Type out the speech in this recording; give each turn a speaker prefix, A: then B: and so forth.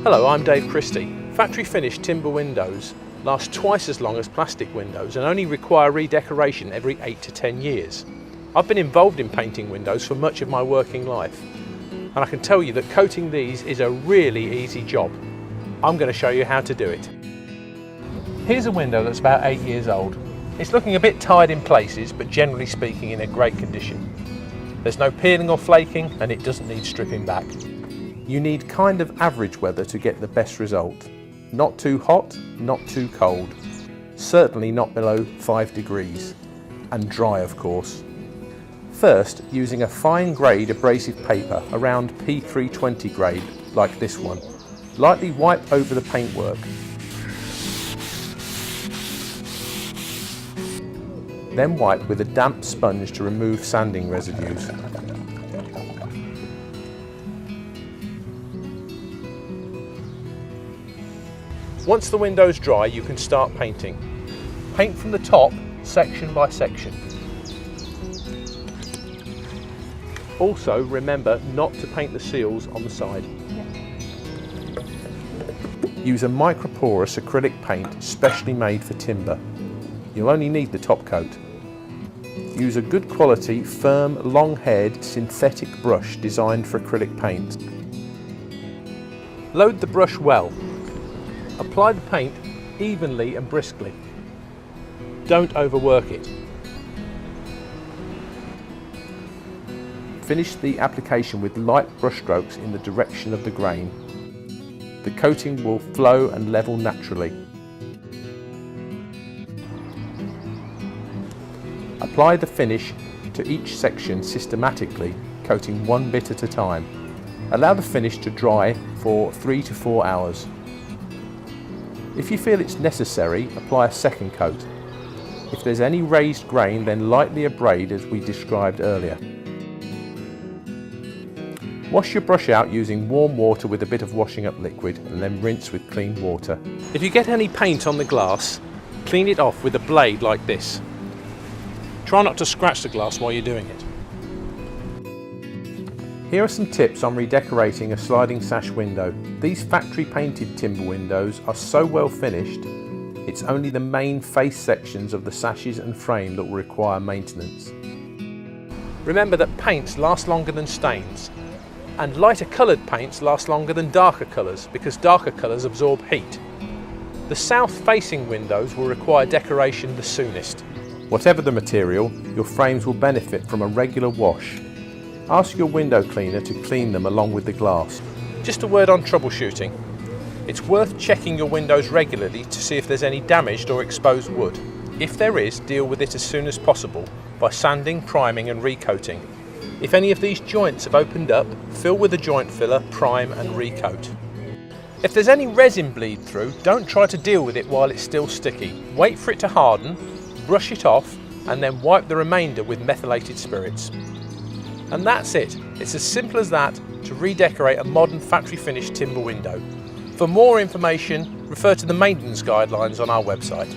A: Hello, I'm Dave Christie. Factory finished timber windows last twice as long as plastic windows and only require redecoration every 8 to 10 years. I've been involved in painting windows for much of my working life, and I can tell you that coating these is a really easy job. I'm going to show you how to do it. Here's a window that's about 8 years old. It's looking a bit tired in places, but generally speaking in a great condition. There's no peeling or flaking, and it doesn't need stripping back. You need kind of average weather to get the best result. Not too hot, not too cold. Certainly not below 5 degrees. And dry, of course. First, using a fine grade abrasive paper around P320 grade, like this one, lightly wipe over the paintwork. Then wipe with a damp sponge to remove sanding residues. Once the window's dry, you can start painting. Paint from the top, section by section. Also, remember not to paint the seals on the side. Use a microporous acrylic paint specially made for timber. You'll only need the top coat. Use a good quality, firm, long-haired synthetic brush designed for acrylic paint. Load the brush well. Apply the paint evenly and briskly. Don't overwork it. Finish the application with light brush strokes in the direction of the grain. The coating will flow and level naturally. Apply the finish to each section systematically, coating one bit at a time. Allow the finish to dry for 3 to 4 hours. If you feel it's necessary, apply a second coat. If there's any raised grain, then lightly abrade as we described earlier. Wash your brush out using warm water with a bit of washing up liquid and then rinse with clean water. If you get any paint on the glass, clean it off with a blade like this. Try not to scratch the glass while you're doing it. Here are some tips on redecorating a sliding sash window. These factory painted timber windows are so well finished, it's only the main face sections of the sashes and frame that will require maintenance. Remember that paints last longer than stains, and lighter coloured paints last longer than darker colours because darker colours absorb heat. The south facing windows will require decoration the soonest. Whatever the material, your frames will benefit from a regular wash. Ask your window cleaner to clean them along with the glass. Just a word on troubleshooting. It's worth checking your windows regularly to see if there's any damaged or exposed wood. If there is, deal with it as soon as possible by sanding, priming and recoating. If any of these joints have opened up, fill with a joint filler, prime and recoat. If there's any resin bleed through, don't try to deal with it while it's still sticky. Wait for it to harden, brush it off and then wipe the remainder with methylated spirits. And that's it. It's as simple as that to redecorate a modern factory finished timber window. For more information, refer to the maintenance guidelines on our website.